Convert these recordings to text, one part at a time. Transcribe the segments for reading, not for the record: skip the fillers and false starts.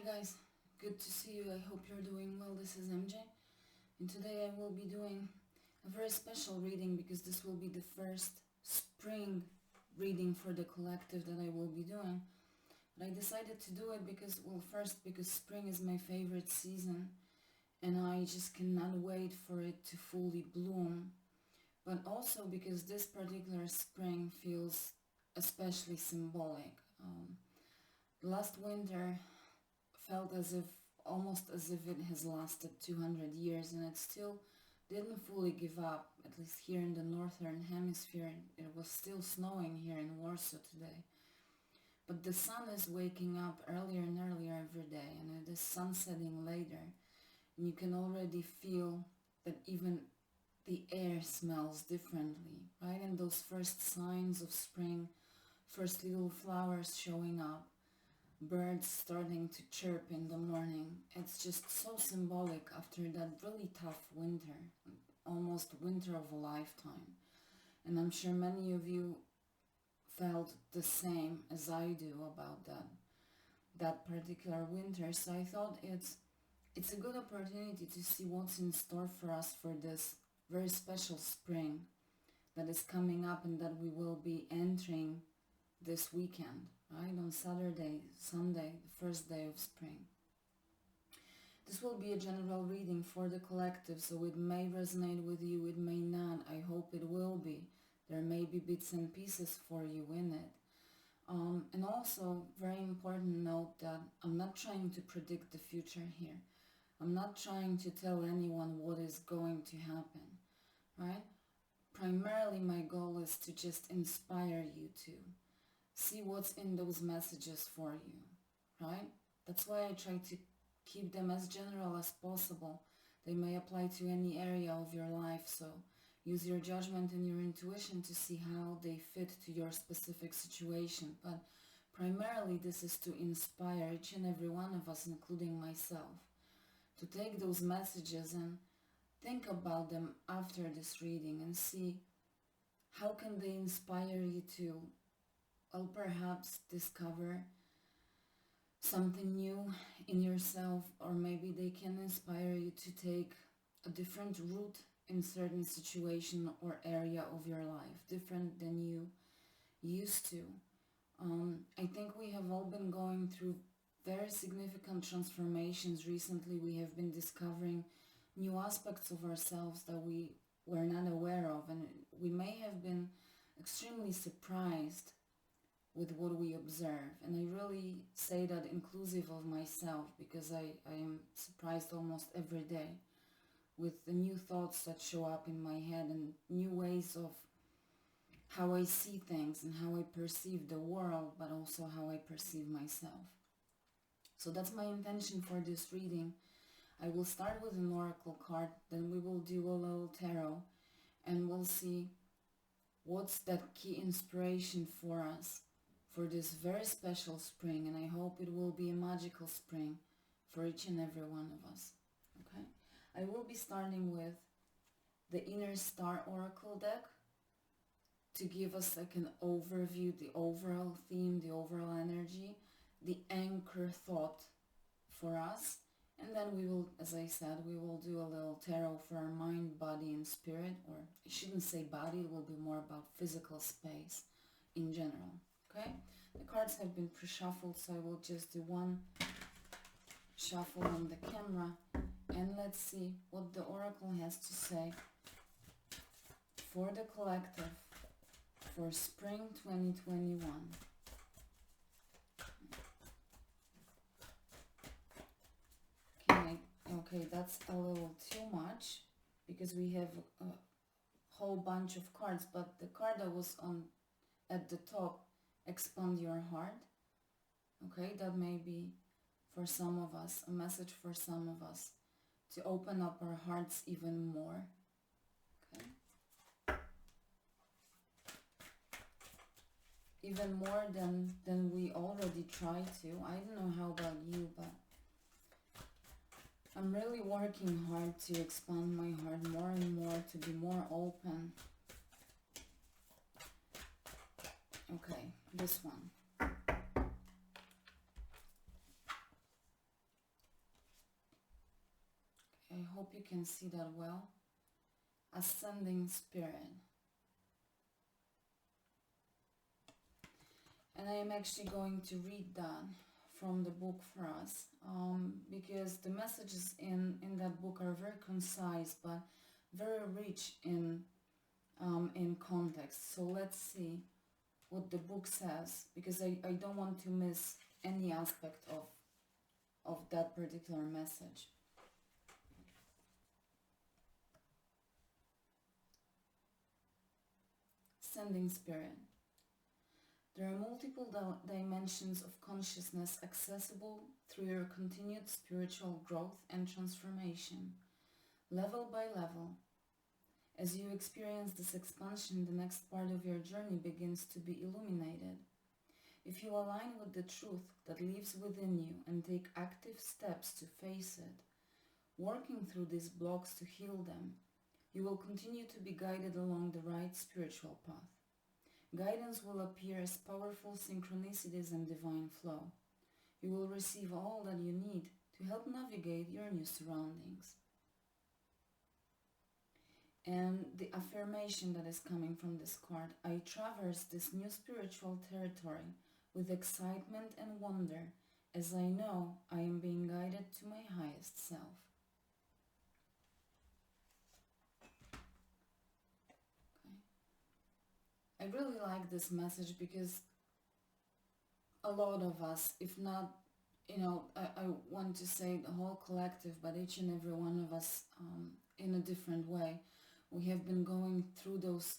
guys, good to see you. I hope you're doing well. This is MJ, and today I will be doing a very special reading because this will be the first spring reading for the collective that I will be doing. But I decided to do it because, well, first because spring is my favorite season and I just cannot wait for it to fully bloom, but also because this particular spring feels especially symbolic. Last winter felt almost as if it has lasted 200 years, and it still didn't fully give up, at least here in the northern hemisphere. It was still snowing here in Warsaw today. But the sun is waking up earlier and earlier every day, and it is sunsetting later, and you can already feel that even the air smells differently, right? And those first signs of spring, first little flowers showing up, birds starting to chirp in the morning. It's just so symbolic after that really tough winter, almost winter of a lifetime. And I'm sure many of you felt the same as I do about that particular winter. So I thought it's a good opportunity to see what's in store for us for this very special spring that is coming up and that we will be entering this weekend, right? On Saturday, Sunday, the first day of spring. This will be a general reading for the collective, so it may resonate with you, it may not. I hope it will be. There may be bits and pieces for you in it. And also, very important note that I'm not trying to predict the future here. I'm not trying to tell anyone what is going to happen, right? Primarily, my goal is to just inspire you to see what's in those messages for you, right? That's why I try to keep them as general as possible. They may apply to any area of your life, so use your judgment and your intuition to see how they fit to your specific situation. But primarily, this is to inspire each and every one of us, including myself, to take those messages and think about them after this reading and see how can they inspire you to, well, perhaps discover something new in yourself, or maybe they can inspire you to take a different route in certain situation or area of your life, different than you used to. I think we have all been going through very significant transformations recently. We have been discovering new aspects of ourselves that we were not aware of, and we may have been extremely surprised with what we observe. And I really say that inclusive of myself, because I am surprised almost every day with the new thoughts that show up in my head and new ways of how I see things and how I perceive the world, but also how I perceive myself. So that's my intention for this reading. I will start with an oracle card, then we will do a little tarot, and we'll see what's that key inspiration for us for this very special spring, and I hope it will be a magical spring for each and every one of us. Okay, I will be starting with the Inner Star Oracle deck to give us like an overview, the overall theme, the overall energy, the anchor thought for us. And then we will, as I said, we will do a little tarot for our mind, body, and spirit, or I shouldn't say body, it will be more about physical space in general. Okay, the cards have been pre-shuffled, so I will just do one shuffle on the camera, and let's see what the oracle has to say for the collective for spring 2021. Okay, that's a little too much because we have a whole bunch of cards, but the card that was on at the top, expand your heart. Okay, that may be for some of us, a message for some of us to open up our hearts even more. Okay, even more than we already try to. I don't know how about you, but I'm really working hard to expand my heart more and more, to be more open. Okay, this one. hope you can see that well. Ascending Spirit. And I am actually going to read that from the book for us, because the messages in that book are very concise but very rich in context. So let's see what the book says, because I don't want to miss any aspect of that particular message. Ascending Spirit. There are multiple dimensions of consciousness accessible through your continued spiritual growth and transformation, level by level. As you experience this expansion, the next part of your journey begins to be illuminated. If you align with the truth that lives within you and take active steps to face it, working through these blocks to heal them, you will continue to be guided along the right spiritual path. Guidance will appear as powerful synchronicities and divine flow. You will receive all that you need to help navigate your new surroundings. And the affirmation that is coming from this card: I traverse this new spiritual territory with excitement and wonder, as I know I am being guided to my highest self. I really like this message because a lot of us, if not, I want to say the whole collective, but each and every one of us in a different way, we have been going through those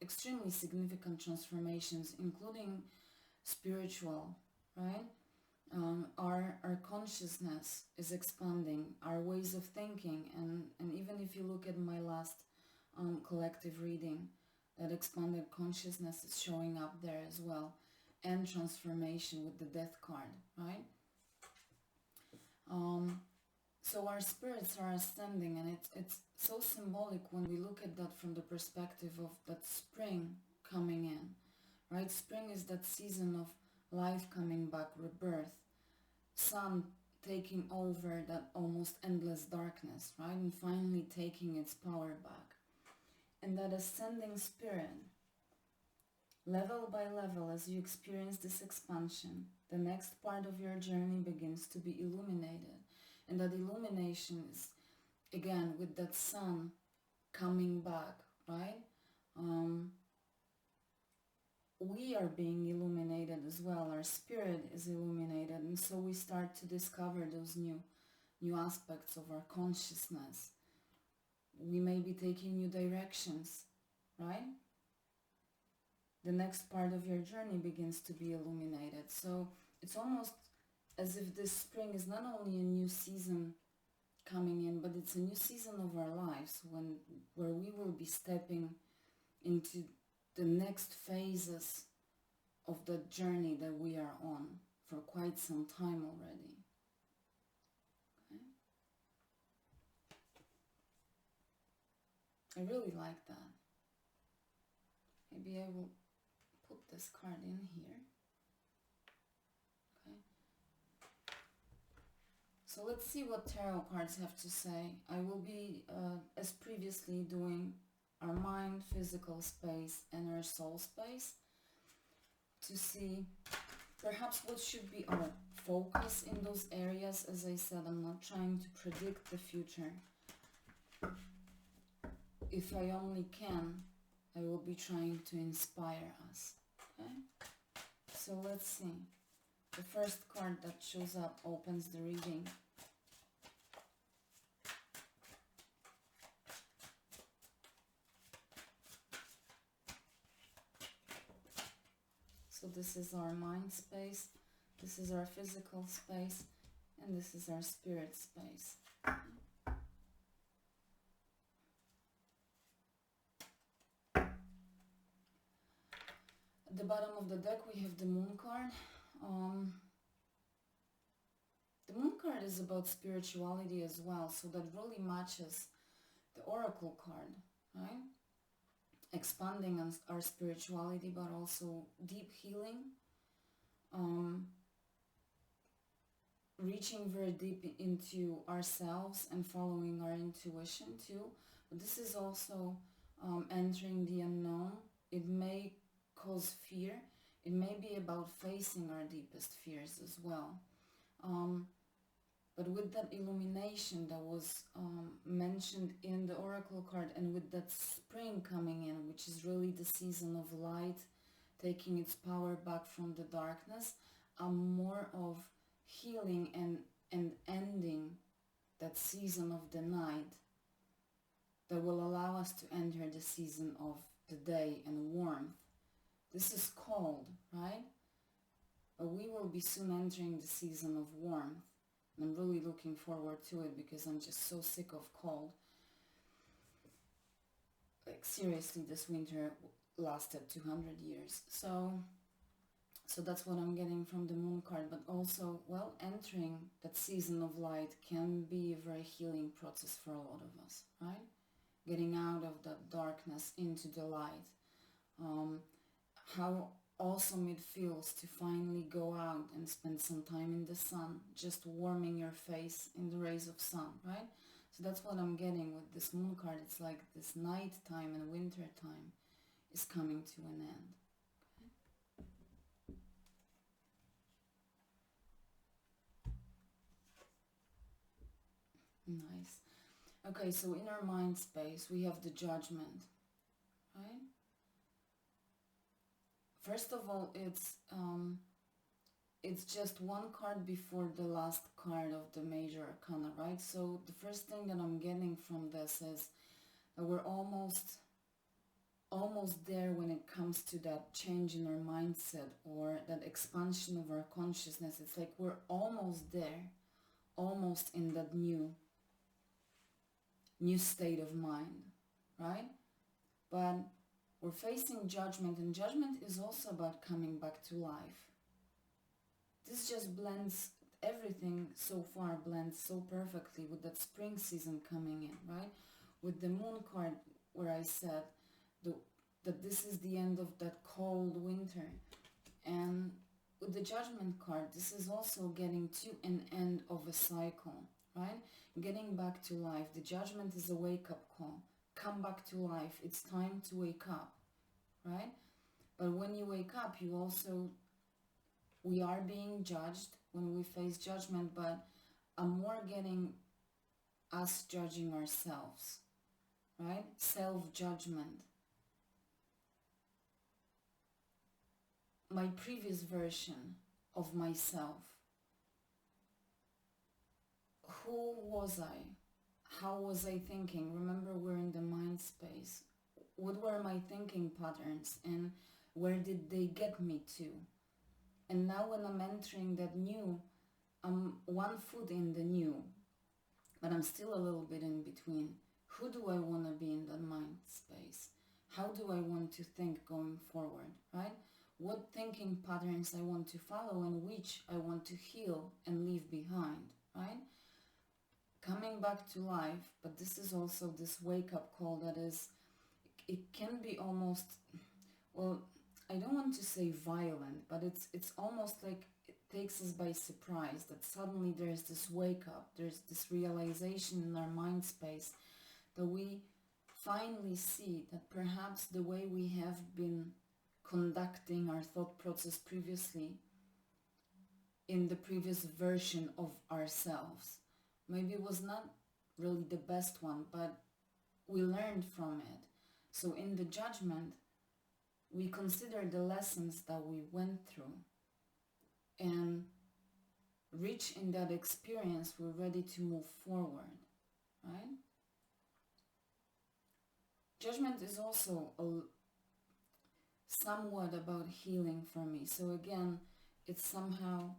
extremely significant transformations, including spiritual, right? Our consciousness is expanding, our ways of thinking, and even if you look at my last collective reading, that expanded consciousness is showing up there as well, and transformation with the Death card, right? So our spirits are ascending, and it's so symbolic when we look at that from the perspective of that spring coming in, right? Spring is that season of life coming back, rebirth, sun taking over that almost endless darkness, right? And finally taking its power back. And that ascending spirit, level by level, as you experience this expansion, the next part of your journey begins to be illuminated. And that illumination is, again, with that sun coming back, right? We are being illuminated as well. Our spirit is illuminated. And so we start to discover those new aspects of our consciousness. We may be taking new directions, right? The next part of your journey begins to be illuminated. So it's almost as if this spring is not only a new season coming in, but it's a new season of our lives where we will be stepping into the next phases of the journey that we are on for quite some time already. I really like that. Maybe I will put this card in here. Okay. So let's see what tarot cards have to say. I will be, as previously, doing our mind, physical space, and our soul space to see perhaps what should be our focus in those areas. As I said, I'm not trying to predict the future. If I only can, I will be trying to inspire us. Okay? So let's see. The first card that shows up opens the reading. So this is our mind space, this is our physical space, and this is our spirit space. At the bottom of the deck we have the Moon card. The Moon card is about spirituality as well, so that really matches the Oracle card, right? Expanding on our spirituality, but also deep healing, reaching very deep into ourselves and following our intuition too. But this is also entering the unknown. It may cause fear. It may be about facing our deepest fears as well. But with that illumination that was mentioned in the oracle card, and with that spring coming in, which is really the season of light, taking its power back from the darkness, more of healing and ending that season of the night that will allow us to enter the season of the day and warmth. This is cold, right? But we will be soon entering the season of warmth. And I'm really looking forward to it because I'm just so sick of cold. Like seriously, this winter lasted 200 years. So that's what I'm getting from the moon card. But also, well, entering that season of light can be a very healing process for a lot of us, right? Getting out of that darkness into the light. How awesome it feels to finally go out and spend some time in the sun, just warming your face in the rays of sun, right? So that's what I'm getting with this moon card. It's like this night time and winter time is coming to an end. Okay? Nice. Okay, so in our mind space we have the Judgment, right? First of all, it's just one card before the last card of the major arcana, right? So the first thing that I'm getting from this is that we're almost there when it comes to that change in our mindset or that expansion of our consciousness. It's like we're almost there, almost in that new state of mind, right? But we're facing Judgment, and Judgment is also about coming back to life. This just blends, everything so far blends so perfectly with that spring season coming in, right? With the moon card where I said that this is the end of that cold winter. And with the Judgment card, this is also getting to an end of a cycle, right? Getting back to life. The Judgment is a wake-up call. Come back to life. It's time to wake up, right? But when you wake up, we are being judged when we face Judgment, but I'm more getting us judging ourselves, right? Self-judgment. My previous version of myself. Who was I? How was I thinking? Remember, we're in the mind space. What were my thinking patterns and where did they get me to? And now when I'm entering that new, I'm 1 foot in the new, but I'm still a little bit in between. Who do I want to be in that mind space? How do I want to think going forward, right? What thinking patterns I want to follow and which I want to heal and leave behind, right? Coming back to life, but this is also this wake-up call that is, it can be almost, well, I don't want to say violent, but it's almost like it takes us by surprise that suddenly there's this wake-up, there's this realization in our mind space that we finally see that perhaps the way we have been conducting our thought process previously in the previous version of ourselves maybe it was not really the best one, but we learned from it. So in the Judgment, we consider the lessons that we went through, and rich in that experience, we're ready to move forward, right? Judgment is also somewhat about healing for me. So again, it's somehow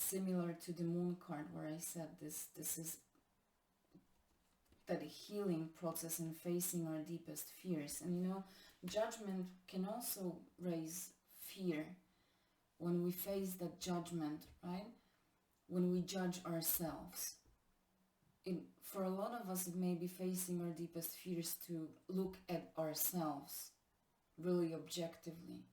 similar to the moon card where I said this is that healing process and facing our deepest fears. And you know, Judgment can also raise fear when we face that Judgment, right? When we judge ourselves. For a lot of us, it may be facing our deepest fears to look at ourselves really objectively,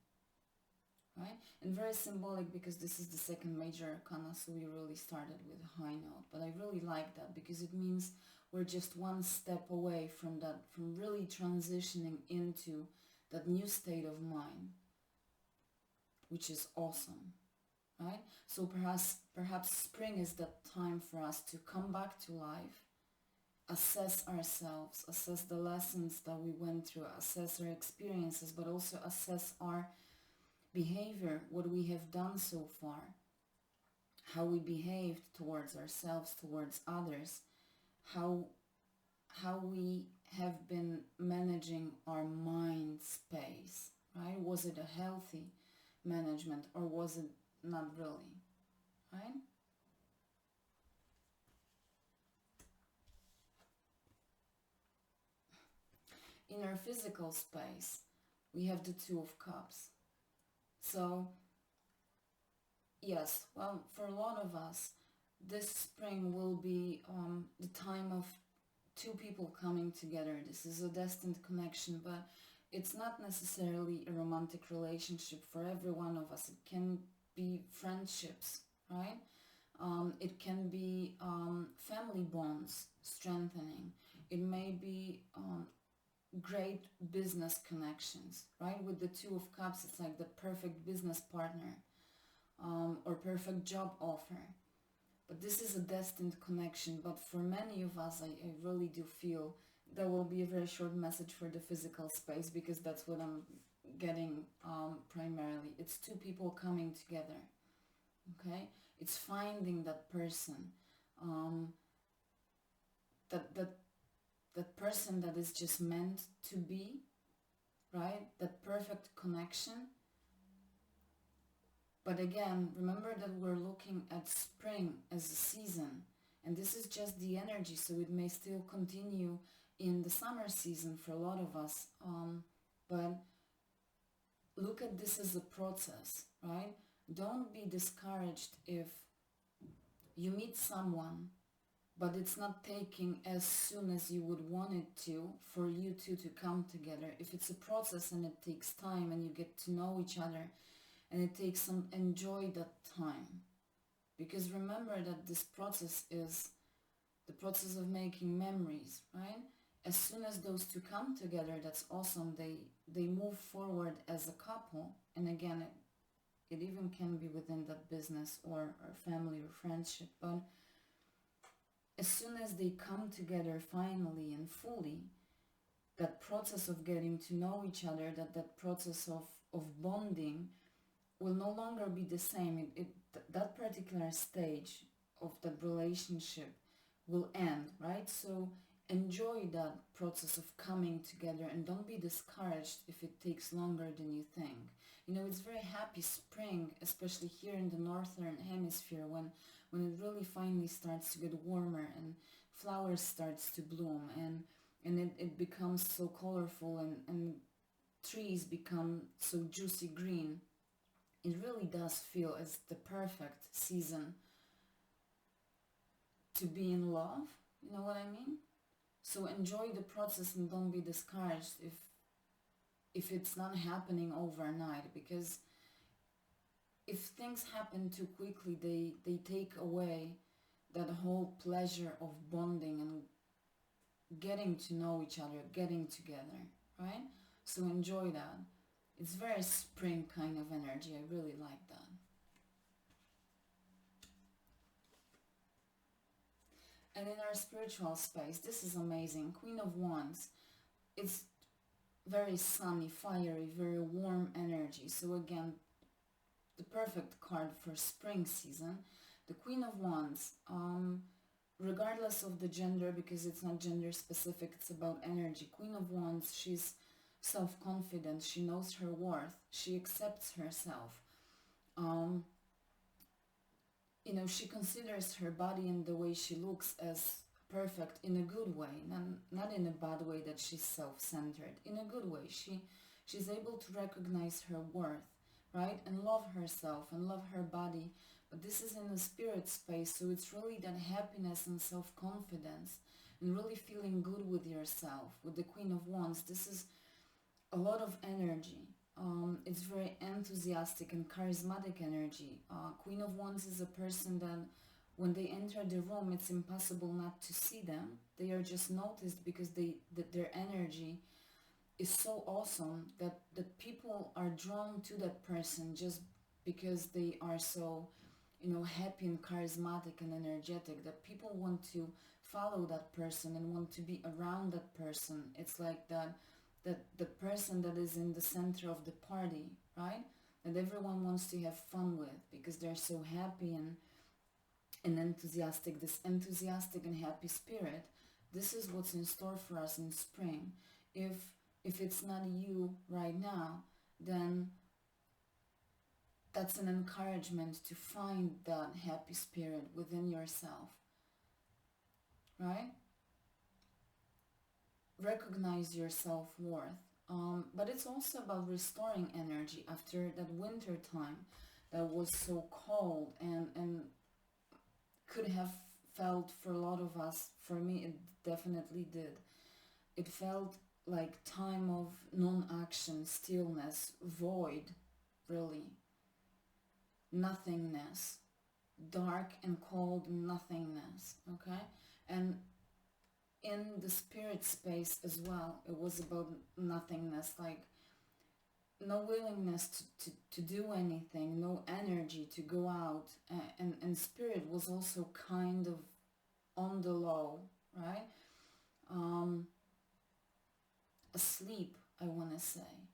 right? And very symbolic because this is the second major arcana, so we really started with a high note. But I really like that because it means we're just one step away from that, from really transitioning into that new state of mind, which is awesome, right? So perhaps spring is that time for us to come back to life, assess ourselves, assess the lessons that we went through, assess our experiences, but also assess our behavior, what we have done so far, how we behaved towards ourselves, towards others, how we have been managing our mind space, right? Was it a healthy management or was it not really, right? In our physical space, we have the Two of Cups. So, yes, well, for a lot of us, this spring will be the time of two people coming together. This is a destined connection, but it's not necessarily a romantic relationship for every one of us. It can be friendships, right? It can be family bonds strengthening. It may be great business connections, right? With the Two of Cups, it's like the perfect business partner or perfect job offer. But this is a destined connection. But for many of us, I really do feel there will be a very short message for the physical space, because that's what I'm getting primarily. It's two people coming together, okay? It's finding that person, that person that is just meant to be, right? That perfect connection. But again, remember that we're looking at spring as a season, and this is just the energy, so it may still continue in the summer season for a lot of us. But look at this as a process, right? Don't be discouraged if you meet someone, but it's not taking as soon as you would want it to for you two to come together. If it's a process and it takes time and you get to know each other, and it takes some, enjoy that time. Because remember that this process is the process of making memories, right? As soon as those two come together, that's awesome. They move forward as a couple. And again, it even can be within that business or family or friendship. But as soon as they come together finally and fully, that process of getting to know each other, that process of bonding, will no longer be the same. That particular stage of that relationship will end, right? So enjoy that process of coming together and don't be discouraged if it takes longer than you think. You know, it's very happy spring, especially here in the northern hemisphere, when it really finally starts to get warmer and flowers starts to bloom and it becomes so colorful and trees become so juicy green. It really does feel as the perfect season to be in love, you know what I mean? So enjoy the process and don't be discouraged if it's not happening overnight, because if things happen too quickly, they take away that whole pleasure of bonding and getting to know each other, getting together, right? So enjoy that. It's very spring kind of energy. I really like that. And in our spiritual space, this is amazing. Queen of Wands. It's very sunny, fiery, very warm energy. So again, the perfect card for spring season. The Queen of Wands, regardless of the gender, because it's not gender specific, it's about energy. Queen of Wands, she's self-confident, she knows her worth, she accepts herself. You know, she considers her body and the way she looks as perfect in a good way, not in a bad way that she's self-centered, in a good way. She's able to recognize her worth, right, and love herself and love her body. But this is in the spirit space, so it's really that happiness and self-confidence and really feeling good with yourself. With the Queen of Wands, this is a lot of energy, It's very enthusiastic and charismatic energy. Queen of Wands is a person that when they enter the room, it's impossible not to see them. They are just noticed because their energy is so awesome that the people are drawn to that person just because they are so, you know, happy and charismatic and energetic, that people want to follow that person and want to be around that person. It's like that the person that is in the center of the party, right? That everyone wants to have fun with because they're so happy and enthusiastic. This enthusiastic and happy spirit, this is what's in store for us in spring. If it's not you right now, then that's an encouragement to find that happy spirit within yourself, right? Recognize your self-worth. But it's also about restoring energy after that winter time that was so cold and could have felt for a lot of us. For me, it definitely did. It felt like time of non-action, stillness, void, really. Nothingness. Dark and cold nothingness, okay? And in the spirit space as well, it was about nothingness, like no willingness to do anything, no energy to go out, and spirit was also kind of on the low, right? Asleep, I want to say.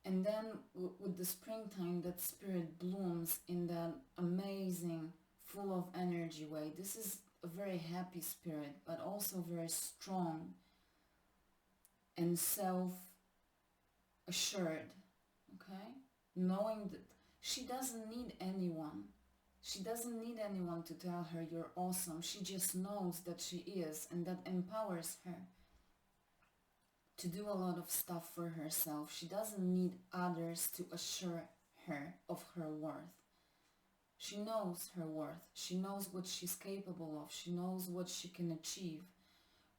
And then with the springtime, that spirit blooms in that amazing, full of energy way. This is a very happy spirit, but also very strong and self-assured, okay? Knowing that she doesn't need anyone. She doesn't need anyone to tell her you're awesome. She just knows that she is, and that empowers her to do a lot of stuff for herself. She doesn't need others to assure her of her worth. She knows her worth. She knows what she's capable of. She knows what she can achieve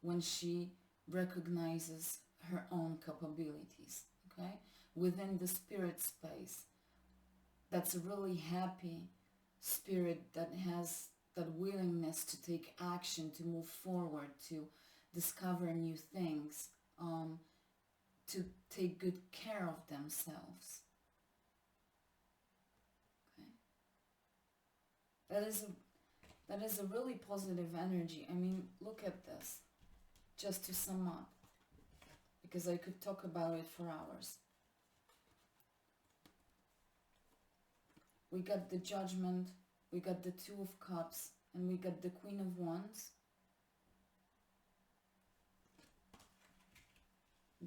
when she recognizes her own capabilities, okay? Within the spirit space, that's a really happy spirit that has that willingness to take action, to move forward, to discover new things, to take good care of themselves. Okay. That is a really positive energy. I mean, look at this, just to sum up, because I could talk about it for hours. We got the Judgment, we got the Two of Cups, and we got the Queen of Wands.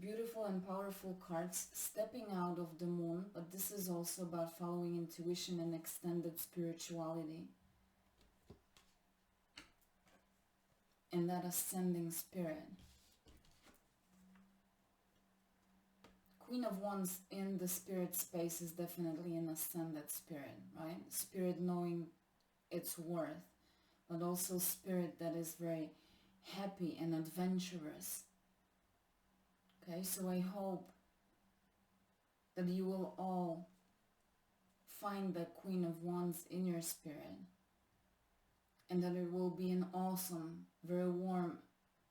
Beautiful and powerful cards stepping out of the moon, but this is also about following intuition and extended spirituality and that ascending spirit. Queen of Wands in the spirit space is definitely an ascended spirit, right? Spirit knowing its worth, but also spirit that is very happy and adventurous. Okay, so I hope that you will all find the Queen of Wands in your spirit, and that it will be an awesome, very warm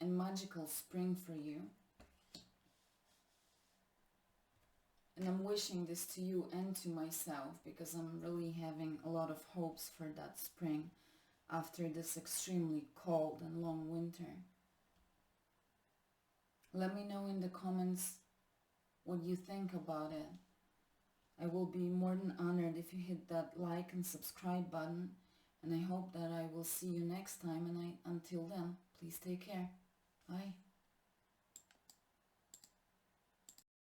and magical spring for you. And I'm wishing this to you and to myself, because I'm really having a lot of hopes for that spring after this extremely cold and long winter. Let me know in the comments what you think about it. I will be more than honored if you hit that like and subscribe button, and I hope that I will see you next time, and until then, please take care. Bye.